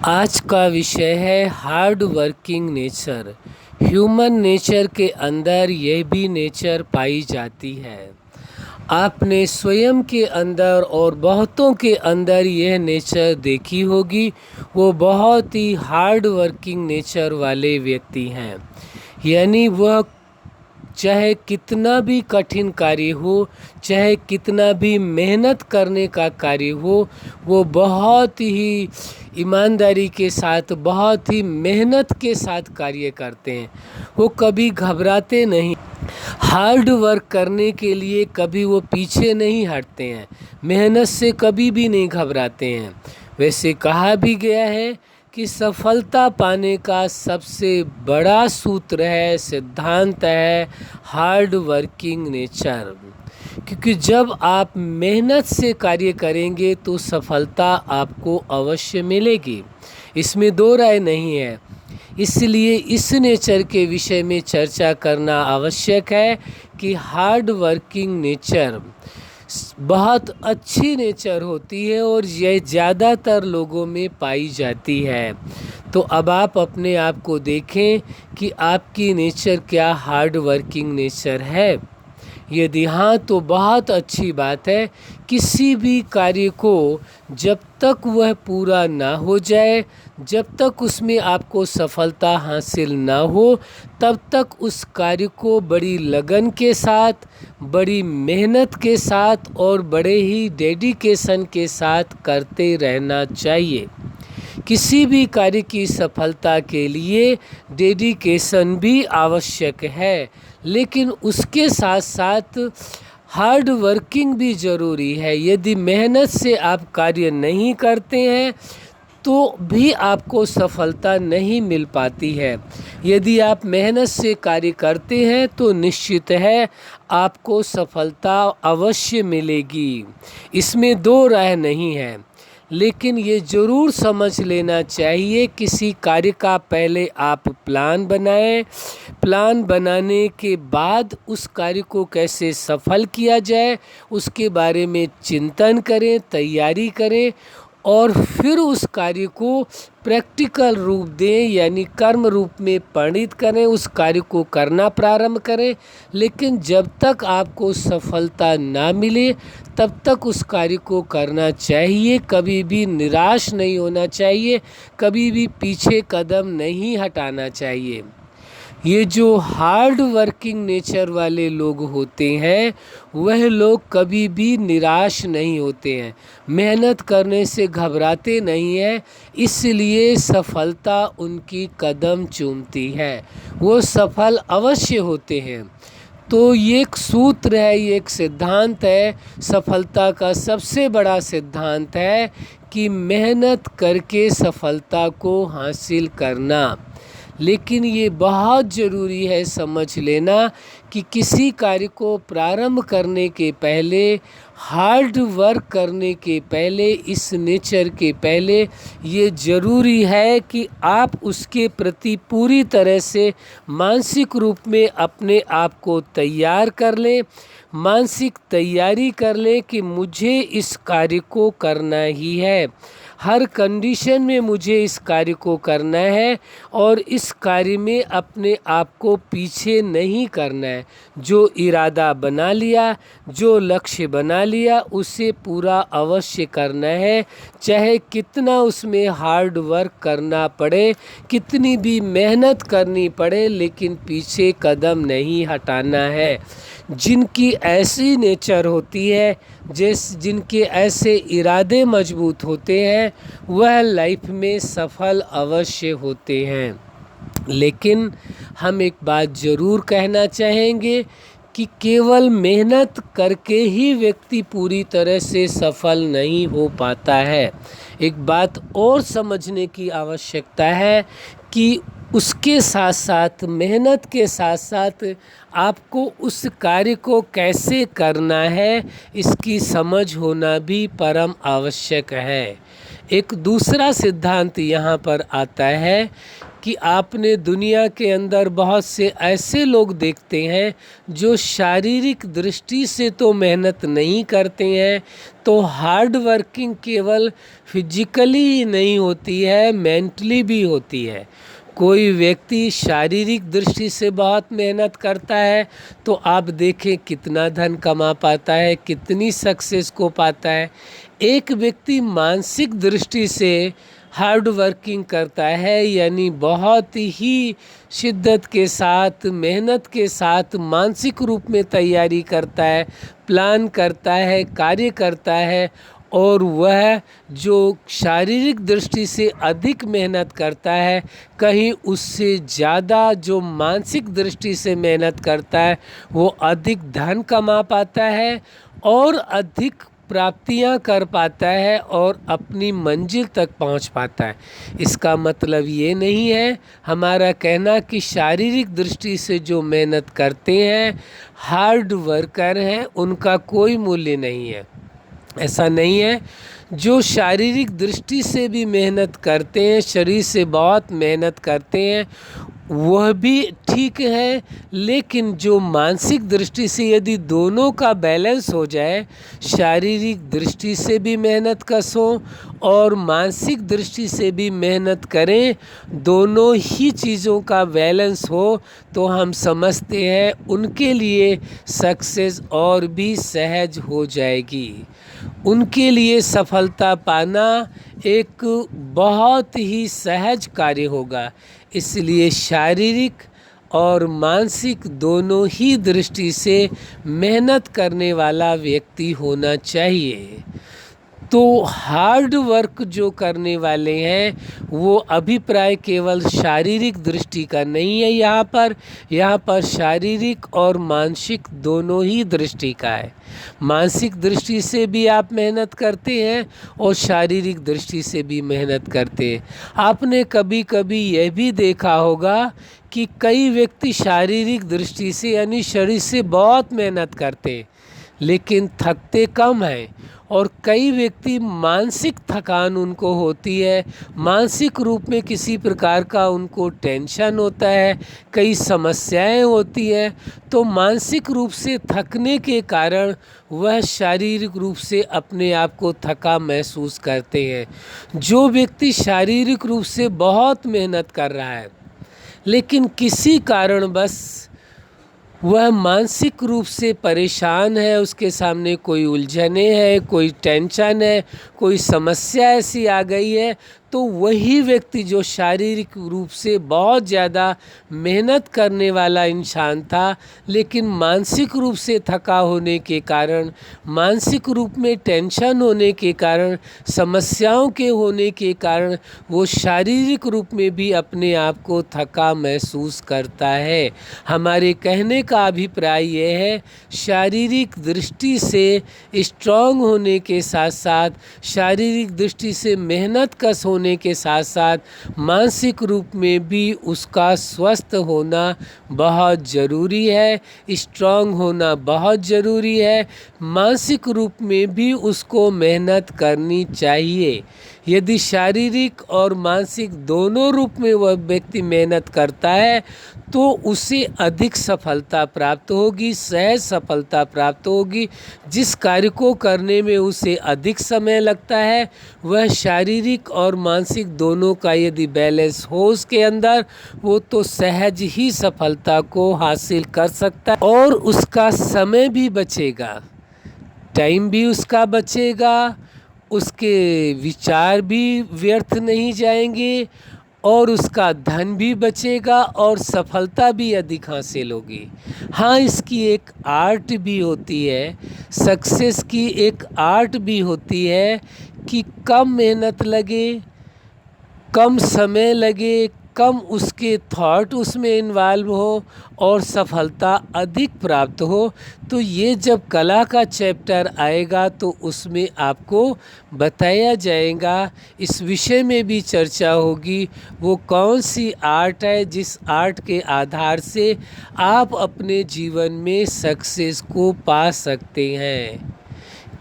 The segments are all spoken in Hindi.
आज का विषय है hard working nature. Human nature के अंदर यह भी नेचर पाई जाती है। आपने स्वयं के अंदर और बहुतों के अंदर यह नेचर देखी होगी। वो बहुत ही हार्ड वर्किंग नेचर वाले व्यक्ति हैं। यानी वह चाहे कितना भी कठिन कार्य हो, चाहे कितना भी मेहनत करने का कार्य हो, वो बहुत ही ईमानदारी के साथ, बहुत ही मेहनत के साथ कार्य करते हैं। वो कभी घबराते नहीं। हार्ड वर्क करने के लिए कभी वो पीछे नहीं हटते हैं। मेहनत से कभी भी नहीं घबराते हैं। वैसे कहा भी गया है कि सफलता पाने का सबसे बड़ा सूत्र है, सिद्धांत है हार्ड वर्किंग नेचर। क्योंकि जब आप मेहनत से कार्य करेंगे तो सफलता आपको अवश्य मिलेगी, इसमें दो राय नहीं है। इसलिए इस नेचर के विषय में चर्चा करना आवश्यक है कि हार्ड वर्किंग नेचर बहुत अच्छी नेचर होती है और यह ज़्यादातर लोगों में पाई जाती है। तो अब आप अपने आप को देखें कि आपकी नेचर क्या हार्ड वर्किंग नेचर है। यदि हाँ तो बहुत अच्छी बात है। किसी भी कार्य को जब तक वह पूरा ना हो जाए, जब तक उसमें आपको सफलता हासिल ना हो, तब तक उस कार्य को बड़ी लगन के साथ, बड़ी मेहनत के साथ और बड़े ही डेडिकेशन के साथ करते रहना चाहिए। किसी भी कार्य की सफलता के लिए डेडिकेशन भी आवश्यक है, लेकिन उसके साथ साथ हार्ड वर्किंग भी ज़रूरी है। यदि मेहनत से आप कार्य नहीं करते हैं तो भी आपको सफलता नहीं मिल पाती है। यदि आप मेहनत से कार्य करते हैं तो निश्चित है आपको सफलता अवश्य मिलेगी, इसमें दो राय नहीं है। लेकिन ये ज़रूर समझ लेना चाहिए, किसी कार्य का पहले आप प्लान बनाएं। प्लान बनाने के बाद उस कार्य को कैसे सफल किया जाए उसके बारे में चिंतन करें, तैयारी करें और फिर उस कार्य को प्रैक्टिकल रूप दें, यानी कर्म रूप में परिणित करें, उस कार्य को करना प्रारंभ करें। लेकिन जब तक आपको सफलता ना मिले तब तक उस कार्य को करना चाहिए। कभी भी निराश नहीं होना चाहिए, कभी भी पीछे कदम नहीं हटाना चाहिए। ये जो हार्ड वर्किंग नेचर वाले लोग होते हैं वह लोग कभी भी निराश नहीं होते हैं, मेहनत करने से घबराते नहीं हैं, इसलिए सफलता उनकी कदम चूमती है, वो सफल अवश्य होते हैं। तो ये एक सूत्र है, ये एक सिद्धांत है, सफलता का सबसे बड़ा सिद्धांत है कि मेहनत करके सफलता को हासिल करना। लेकिन ये बहुत ज़रूरी है समझ लेना कि किसी कार्य को प्रारंभ करने के पहले, हार्ड वर्क करने के पहले, इस नेचर के पहले ये ज़रूरी है कि आप उसके प्रति पूरी तरह से मानसिक रूप में अपने आप को तैयार कर लें, मानसिक तैयारी कर लें कि मुझे इस कार्य को करना ही है। हर कंडीशन में मुझे इस कार्य को करना है और इस कार्य में अपने आप को पीछे नहीं करना है। जो इरादा बना लिया, जो लक्ष्य बना लिया, उसे पूरा अवश्य करना है, चाहे कितना उसमें हार्ड वर्क करना पड़े, कितनी भी मेहनत करनी पड़े, लेकिन पीछे कदम नहीं हटाना है। जिनकी ऐसी नेचर होती है, जिनके ऐसे इरादे मजबूत होते हैं, वह लाइफ में सफल अवश्य होते हैं। लेकिन हम एक बात ज़रूर कहना चाहेंगे कि केवल मेहनत करके ही व्यक्ति पूरी तरह से सफल नहीं हो पाता है। एक बात और समझने की आवश्यकता है कि उसके साथ साथ, मेहनत के साथ साथ आपको उस कार्य को कैसे करना है इसकी समझ होना भी परम आवश्यक है। एक दूसरा सिद्धांत यहाँ पर आता है कि आपने दुनिया के अंदर बहुत से ऐसे लोग देखते हैं जो शारीरिक दृष्टि से तो मेहनत नहीं करते हैं, तो हार्ड वर्किंग केवल फिजिकली ही नहीं होती है, मेंटली भी होती है। कोई व्यक्ति शारीरिक दृष्टि से बहुत मेहनत करता है तो आप देखें कितना धन कमा पाता है, कितनी सक्सेस को पाता है। एक व्यक्ति मानसिक दृष्टि से हार्ड वर्किंग करता है, यानी बहुत ही शिद्दत के साथ, मेहनत के साथ मानसिक रूप में तैयारी करता है, प्लान करता है, कार्य करता है, और वह जो शारीरिक दृष्टि से अधिक मेहनत करता है, कहीं उससे ज़्यादा जो मानसिक दृष्टि से मेहनत करता है वो अधिक धन कमा पाता है और अधिक प्राप्तियां कर पाता है और अपनी मंजिल तक पहुंच पाता है। इसका मतलब ये नहीं है हमारा कहना कि शारीरिक दृष्टि से जो मेहनत करते हैं, हार्ड वर्कर हैं, उनका कोई मूल्य नहीं है। ऐसा नहीं है। जो शारीरिक दृष्टि से भी मेहनत करते हैं, शरीर से बहुत मेहनत करते हैं, वह भी ठीक है, लेकिन जो मानसिक दृष्टि से यदि दोनों का बैलेंस हो जाए, शारीरिक दृष्टि से भी मेहनत कस हो और मानसिक दृष्टि से भी मेहनत करें, दोनों ही चीज़ों का बैलेंस हो, तो हम समझते हैं उनके लिए सक्सेस और भी सहज हो जाएगी। उनके लिए सफलता पाना एक बहुत ही सहज कार्य होगा। इसलिए शारीरिक और मानसिक दोनों ही दृष्टि से मेहनत करने वाला व्यक्ति होना चाहिए। तो हार्ड वर्क जो करने वाले हैं वो अभिप्राय केवल शारीरिक दृष्टि का नहीं है। यहाँ पर शारीरिक और मानसिक दोनों ही दृष्टि का है। मानसिक दृष्टि से भी आप मेहनत करते हैं और शारीरिक दृष्टि से भी मेहनत करते हैं। आपने कभी कभी यह भी देखा होगा कि कई व्यक्ति शारीरिक दृष्टि से यानी शरीर से बहुत मेहनत करते हैं लेकिन थकते कम हैं, और कई व्यक्ति मानसिक थकान उनको होती है, मानसिक रूप में किसी प्रकार का उनको टेंशन होता है, कई समस्याएं होती हैं, तो मानसिक रूप से थकने के कारण वह शारीरिक रूप से अपने आप को थका महसूस करते हैं। जो व्यक्ति शारीरिक रूप से बहुत मेहनत कर रहा है लेकिन किसी कारणवश वह मानसिक रूप से परेशान है, उसके सामने कोई उलझने हैं, कोई टेंशन है, कोई समस्या ऐसी आ गई है, तो वही व्यक्ति जो शारीरिक रूप से बहुत ज़्यादा मेहनत करने वाला इंसान था लेकिन मानसिक रूप से थका होने के कारण, मानसिक रूप में टेंशन होने के कारण, समस्याओं के होने के कारण वो शारीरिक रूप में भी अपने आप को थका महसूस करता है। हमारे कहने का अभिप्राय यह है, शारीरिक दृष्टि से स्ट्रांग होने के साथ साथ, शारीरिक दृष्टि से मेहनत कस होने के साथ साथ मानसिक रूप में भी उसका स्वस्थ होना बहुत ज़रूरी है, स्ट्रांग होना बहुत ज़रूरी है। मानसिक रूप में भी उसको मेहनत करनी चाहिए। यदि शारीरिक और मानसिक दोनों रूप में वह व्यक्ति मेहनत करता है तो उसे अधिक सफलता प्राप्त होगी, सहज सफलता प्राप्त होगी। जिस कार्य को करने में उसे अधिक समय लगता है, वह शारीरिक और मानसिक दोनों का यदि बैलेंस हो उसके अंदर, वो तो सहज ही सफलता को हासिल कर सकता है और उसका समय भी बचेगा, टाइम भी उसका बचेगा, उसके विचार भी व्यर्थ नहीं जाएंगे और उसका धन भी बचेगा और सफलता भी अधिक हासिल होगी। हाँ, इसकी एक आर्ट भी होती है, सक्सेस की एक आर्ट भी होती है कि कम मेहनत लगे, कम समय लगे, कम उसके थॉट उसमें इन्वॉल्व हो और सफलता अधिक प्राप्त हो। तो ये जब कला का चैप्टर आएगा तो उसमें आपको बताया जाएगा, इस विषय में भी चर्चा होगी, वो कौन सी आर्ट है जिस आर्ट के आधार से आप अपने जीवन में सक्सेस को पा सकते हैं।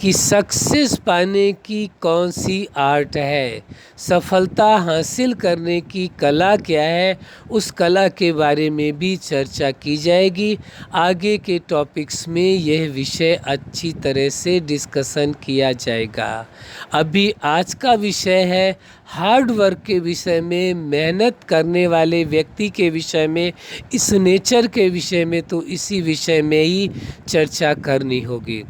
कि सक्सेस पाने की कौन सी आर्ट है, सफलता हासिल करने की कला क्या है, उस कला के बारे में भी चर्चा की जाएगी। आगे के टॉपिक्स में यह विषय अच्छी तरह से डिस्कशन किया जाएगा। अभी आज का विषय है हार्ड वर्क के विषय में, मेहनत करने वाले व्यक्ति के विषय में, इस नेचर के विषय में, तो इसी विषय में ही चर्चा करनी होगी।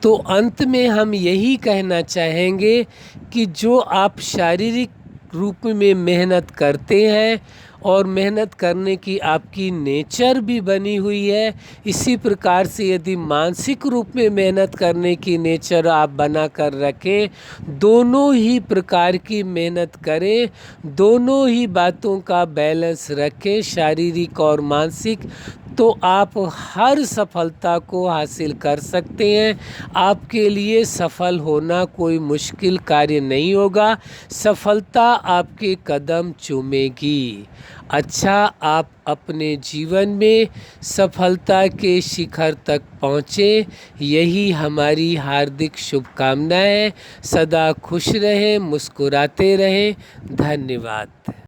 तो अंत में हम यही कहना चाहेंगे कि जो आप शारीरिक रूप में मेहनत करते हैं और मेहनत करने की आपकी नेचर भी बनी हुई है, इसी प्रकार से यदि मानसिक रूप में मेहनत करने की नेचर आप बना कर रखें, दोनों ही प्रकार की मेहनत करें, दोनों ही बातों का बैलेंस रखें, शारीरिक और मानसिक, तो आप हर सफलता को हासिल कर सकते हैं। आपके लिए सफल होना कोई मुश्किल कार्य नहीं होगा, सफलता आपके कदम चूमेगी। अच्छा, आप अपने जीवन में सफलता के शिखर तक पहुँचे, यही हमारी हार्दिक शुभकामनाएं। सदा खुश रहें, मुस्कुराते रहें। धन्यवाद।